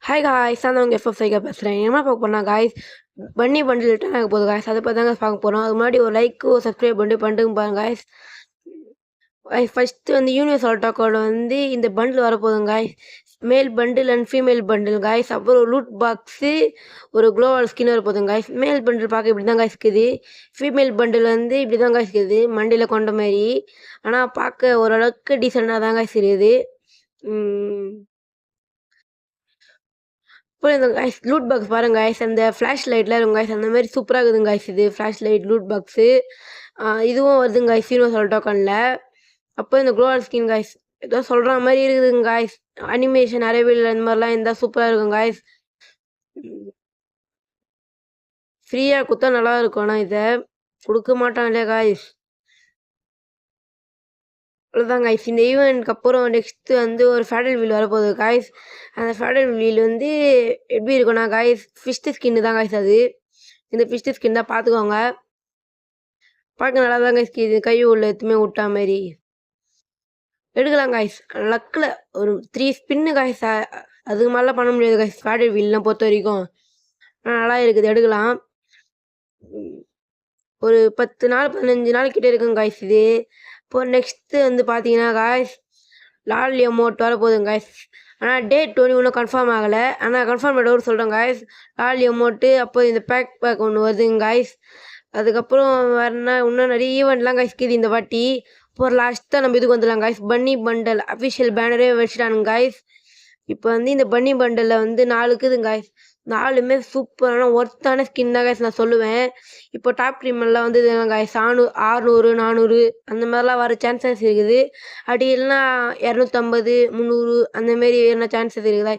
Hi guys, நான் உங்கள் FF சைக்கா பேசுகிறேன். என்ன பார்க்க போறோம்னா காய்ஸ், பன்னி பண்டில் ரிட்டர்ன் ஆக போகுது காய்ஸ். அதை பற்றி தாங்க பார்க்க போகிறோம். அது முன்னாடி ஒரு லைக் சப்ஸ்கிரைப் பண்ணிட்டு பாருங்க காய்ஸ். ஃபர்ஸ்ட் வந்து யூனிவர்சல் டாக்கோட வந்து இந்த பண்டில் வரப்போகுதுங்க காய்ஸ். மேல் bundle and female bundle guys. அப்புறம் ஒரு லூட் பாக்ஸு, ஒரு குளோவல் ஸ்கின் வரப்போகுதுங்க காய்ஸ். மேல் பண்டில் பார்க்க இப்படி தான் காய்ஸ் இருக்குது. ஃபீமேல் பண்டில் வந்து இப்படி தான் காய்ஸ் இருக்குது, மண்டியில் கொண்ட மாதிரி. ஆனால் பார்க்க ஓரளவுக்கு டீசெண்டாக தான் காய்ஸ் இருக்குது. அப்புறம் இந்த கைஸ் லூட் பாக்ஸ் பாருங்க கைஸ், அந்த ஃப்ளாஷ் லைட்லாம் இருக்கும் கைஸ், அந்த மாதிரி சூப்பராக இருக்குதுங்க கைஸ். இது ஃப்ளாஷ் லைட் லூட் பாக்ஸு இதுவும் வருதுங்க கைஸ் யூனிவர்சல் டோக்கனில். அப்போ இந்த குளோவல் ஸ்கின் கைஸ் ஏதோ சொல்கிற மாதிரி இருக்குதுங்க கைஸ். அனிமேஷன் அரேபிள் அந்த மாதிரிலாம் இருந்தால் சூப்பராக இருக்கும் கைஸ். ஃப்ரீயாக கொடுத்தா நல்லா இருக்கும், ஆனால் இதை கொடுக்க மாட்டான் இல்லையா கைஸ். அவ்வளோதான் கைஸ். இந்த ஈவெண்ட்க்கு அப்புறம் நெக்ஸ்ட்டு வந்து ஒரு ஃபேடல் வீல் வரப்போகுது கைஸ். அந்த ஃபேடல் வீல் வந்து எப்படி இருக்குன்னா கைஸ், ஃபிஷ்டு ஸ்கின்னு தான் கைஸ் அது. இந்த ஃபிஷ்டு ஸ்கின் தான் பார்த்துக்கோங்க. பார்க்க நல்லா தான் கைஸ் இது, கை உள்ள எத்துமே விட்டா மாரி எடுக்கலாம் கைஸ். லக்கில் ஒரு 3 ஸ்பின்னு கைஸ், அதுக்கு மேலே பண்ண முடியாது கைஸ் ஃபேடல் வீல்லாம் பொறுத்த வரைக்கும். நல்லா இருக்குது, எடுக்கலாம். ஒரு 10 நாள் 15 நாள் கிட்டே இருக்குங்க கைஸ் இது. இப்போ நெக்ஸ்ட்டு வந்து பார்த்தீங்கன்னா காய்ஸ், லால் எமோட் வரப்போகுதுங்க காய்ஸ். ஆனால் டேட் இன்னும் கன்ஃபார்ம் ஆகலை. ஆனால் கன்ஃபார்ம் டவுட் சொல்கிறேன் காய்ஸ். லால் எமோட்டு, அப்போ இந்த பேக் ஒன்று வருதுங்க காய்ஸ். அதுக்கப்புறம் வேறுனா இன்னும் நிறைய ஈவெண்ட்லாம் காய்ஸ் இருக்குது இந்த வாட்டி. இப்போ லாஸ்ட்டாக நம்ம இதுக்கு வந்துடலாம் காய்ஸ். பன்னி பண்டல் அஃபிஷியல் பேனரே வச்சுட்டானுங்க காய்ஸ். இப்போ வந்து இந்த பன்னி பண்டலில் வந்து 4 இருக்குதுங்க காய்ஸ். 4மே சூப்பரான ஒர்த்தான ஸ்கின் தான் காய்ஸ் நான் சொல்லுவேன். இப்போ டாப் க்ரீமெல்லாம் வந்து காய்ஸ் 600 400 அந்த மாதிரிலாம் வர சான்சஸ் இருக்குது. அப்படி இல்லைன்னா 250 300 அந்தமாரி என்ன சான்சஸ் இருக்குதா.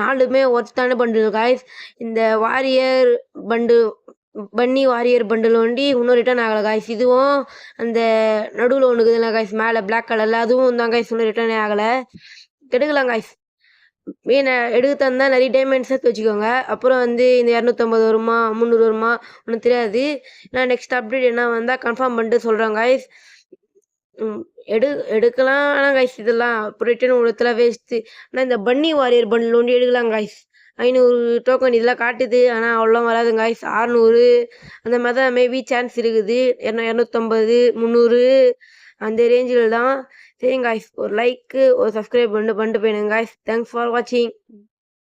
4மே ஒர்த்தான பண்டில் காய்ஸ். இந்த வாரியர் பண்டு பன்னி வாரியர் பண்டில் வண்டி இன்னும் ரிட்டர்ன் ஆகலை காய்ஸ். இதுவும் அந்த நடுவில் ஒன்று இருக்குதுல்ல காய்ஸ், மேலே பிளாக் கலரில், அதுவும் தான் காய்ஸ் இன்னும் ரிட்டர்னே ஆகலை. எடுக்கலாம் காய்ஸ். மீனை எடுக்க தந்தால் நிறைய டைமண்ட் சேர்த்து வச்சுக்கோங்க. அப்புறம் வந்து இந்த 250 வருமா 300 வருமா ஒன்றும் தெரியாது. நான் நெக்ஸ்ட் அப்டேட் என்ன வந்தால் கன்ஃபார்ம் பண்ணிட்டு சொல்கிறேன் காய்ஸ். எடுக்கலாம். ஆனால் காய்ஸ் இதெல்லாம் அப்புறம் ரிட்டர்ன் உலகத்தில் வேஸ்ட்டு. ஆனால் இந்த பன்னி வாரியர் பண்டில் ஒன்று எடுக்கலாம் காய்ஸ். 500 டோக்கன் இதெல்லாம் காட்டுது, ஆனால் அவ்வளோ வராதுங்க காய்ஸ். 600 அந்த மாதிரி தான் மேபி சான்ஸ் இருக்குது. 250 300 அந்த ரேஞ்சில் தான். சரிங்க காய்ஸ், ஒரு லைக்கு ஒரு சப்ஸ்கிரைப் பண்ணிட்டு போயிடுங்க காய்ஸ். தேங்க்ஸ் ஃபார் வாட்சிங்.